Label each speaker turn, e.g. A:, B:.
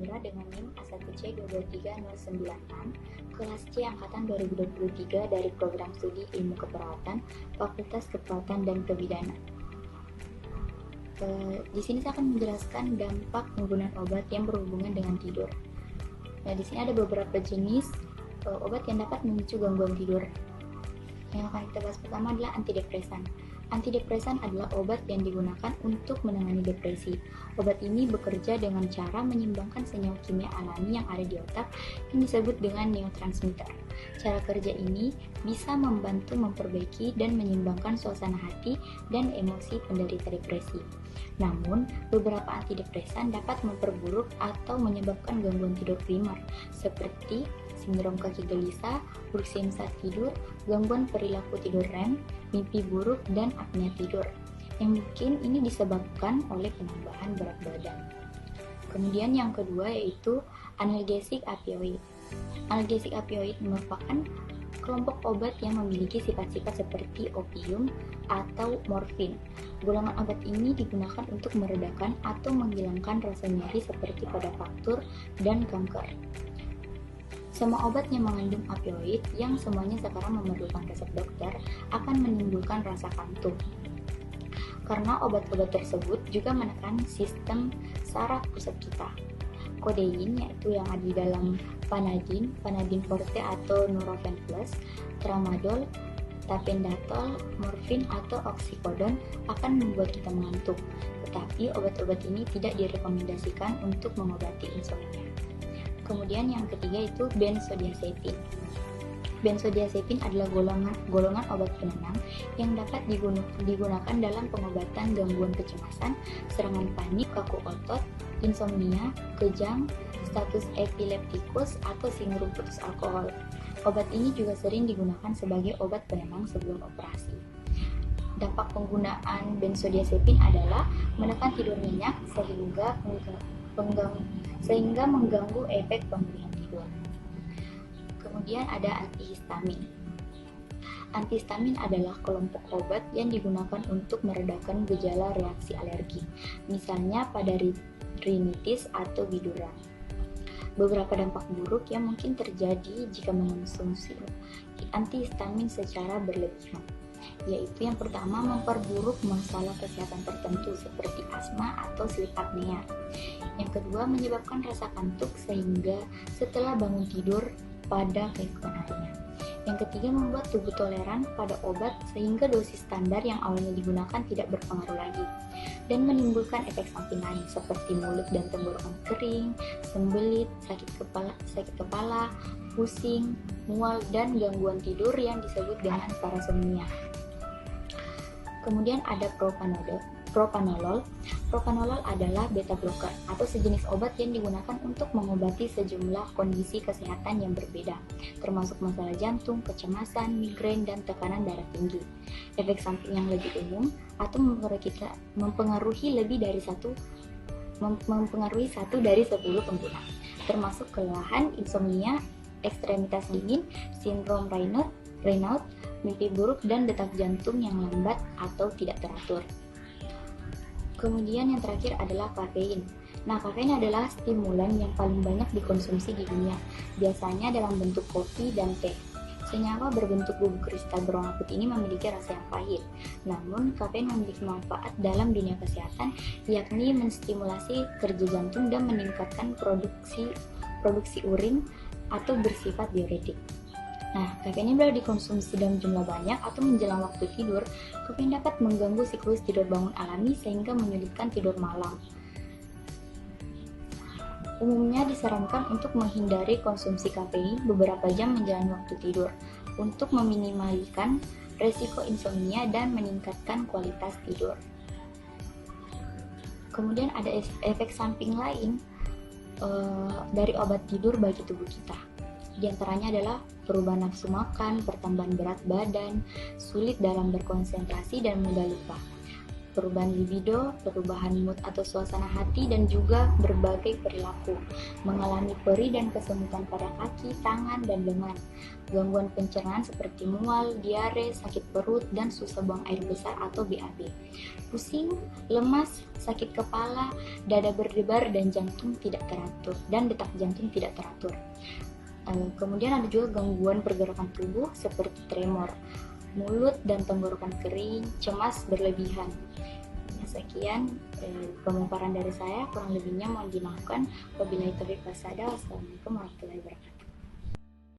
A: Chandra dengan NIM A1C22309 kelas C angkatan 2023 dari Program Studi Ilmu Keperawatan, Fakultas Keperawatan dan Kebidanan. Di sini saya akan menjelaskan dampak penggunaan obat yang berhubungan dengan tidur. Nah, di sini ada beberapa jenis obat yang dapat memicu gangguan tidur. Yang akan kita bahas pertama adalah antidepresan. Antidepresan adalah obat yang digunakan untuk menangani depresi. Obat ini bekerja dengan cara menyeimbangkan senyawa kimia alami yang ada di otak yang disebut dengan neurotransmitter. Cara kerja ini bisa membantu memperbaiki dan menyeimbangkan suasana hati dan emosi penderita depresi. Namun, beberapa antidepresan dapat memperburuk atau menyebabkan gangguan tidur primer seperti sindrom kaki gelisah, buruk saat tidur, gangguan perilaku tidur REM, mimpi buruk, dan apnea tidur, yang mungkin ini disebabkan oleh penambahan berat badan. Kemudian yang kedua yaitu analgesik opioid. Analgesik opioid merupakan kelompok obat yang memiliki sifat-sifat seperti opium atau morfin. Golongan obat ini digunakan untuk meredakan atau menghilangkan rasa nyeri seperti pada faktur dan kanker. Semua obat yang mengandung opioid yang semuanya sekarang memerlukan resep dokter akan menimbulkan rasa kantuk. Karena obat-obat tersebut juga menekan sistem saraf pusat kita. Kodein yaitu yang ada di dalam Panadin, Panadin Forte atau Nurofen Plus, Tramadol, Tapentadol, morfin atau oksikodon akan membuat kita mengantuk. Tetapi obat-obat ini tidak direkomendasikan untuk mengobati insomnia. Kemudian yang ketiga itu benzodiazepin. Benzodiazepin adalah golongan obat penenang yang dapat digunakan dalam pengobatan gangguan kecemasan, serangan panik, kaku otot, insomnia, kejang, status epileptikus, atau sindrom putus alkohol. Obat ini juga sering digunakan sebagai obat penenang sebelum operasi. Dampak penggunaan benzodiazepin adalah menekan tidur nyenyak sehingga mengganggu efek pemulihan tidur. Kemudian ada antihistamin. Antihistamin adalah kelompok obat yang digunakan untuk meredakan gejala reaksi alergi, misalnya pada rinitis atau biduran. Beberapa dampak buruk yang mungkin terjadi jika mengonsumsi antihistamin secara berlebihan, yaitu yang pertama memperburuk masalah kesehatan tertentu seperti asma atau sleep apnea. Yang kedua menyebabkan rasa kantuk sehingga setelah bangun tidur pada keesokan harinya. Yang ketiga membuat tubuh toleran pada obat sehingga dosis standar yang awalnya digunakan tidak berpengaruh lagi dan menimbulkan efek samping lain seperti mulut dan tenggorokan kering, sembelit, sakit kepala, pusing, mual, dan gangguan tidur yang disebut dengan parasomnia. Kemudian ada propanolol. Propanolol adalah beta blocker atau sejenis obat yang digunakan untuk mengobati sejumlah kondisi kesehatan yang berbeda, termasuk masalah jantung, kecemasan, migrain, dan tekanan darah tinggi. Efek samping yang lebih umum atau mempengaruhi satu dari 10 pengguna, termasuk kelelahan, insomnia, ekstremitas dingin, sindrom Raynaud, mimpi buruk, dan detak jantung yang lambat atau tidak teratur. Kemudian yang terakhir adalah kafein. Nah, kafein adalah stimulan yang paling banyak dikonsumsi di dunia, biasanya dalam bentuk kopi dan teh. Senyawa berbentuk bubuk kristal berwarna putih ini memiliki rasa yang pahit. Namun, kafein memiliki manfaat dalam dunia kesehatan, yakni menstimulasi kerja jantung dan meningkatkan produksi urin atau bersifat diuretik. Nah, kafein ini bila dikonsumsi dalam jumlah banyak atau menjelang waktu tidur, kafein dapat mengganggu siklus tidur bangun alami sehingga menyulitkan tidur malam. Umumnya disarankan untuk menghindari konsumsi kafein beberapa jam menjelang waktu tidur untuk meminimalkan resiko insomnia dan meningkatkan kualitas tidur. Kemudian ada efek samping lain dari obat tidur bagi tubuh kita. Di antaranya adalah perubahan nafsu makan, pertambahan berat badan, sulit dalam berkonsentrasi, dan mudah lupa. perubahan libido, perubahan mood atau suasana hati, dan juga berbagai perilaku, mengalami perih dan kesemutan pada kaki, tangan, dan lengan, gangguan pencernaan seperti mual, diare, sakit perut, dan susah buang air besar atau BAB, pusing, lemas, sakit kepala, dada berdebar, dan jantung tidak teratur, dan detak jantung tidak teratur. Kemudian ada juga gangguan pergerakan tubuh seperti tremor, mulut dan tenggorokan kering, cemas berlebihan. Sekian pemaparan dari saya, kurang lebihnya mohon dimaafkan. Wabillahi taufiq wal hidayah. Wassalamualaikum warahmatullahi wabarakatuh.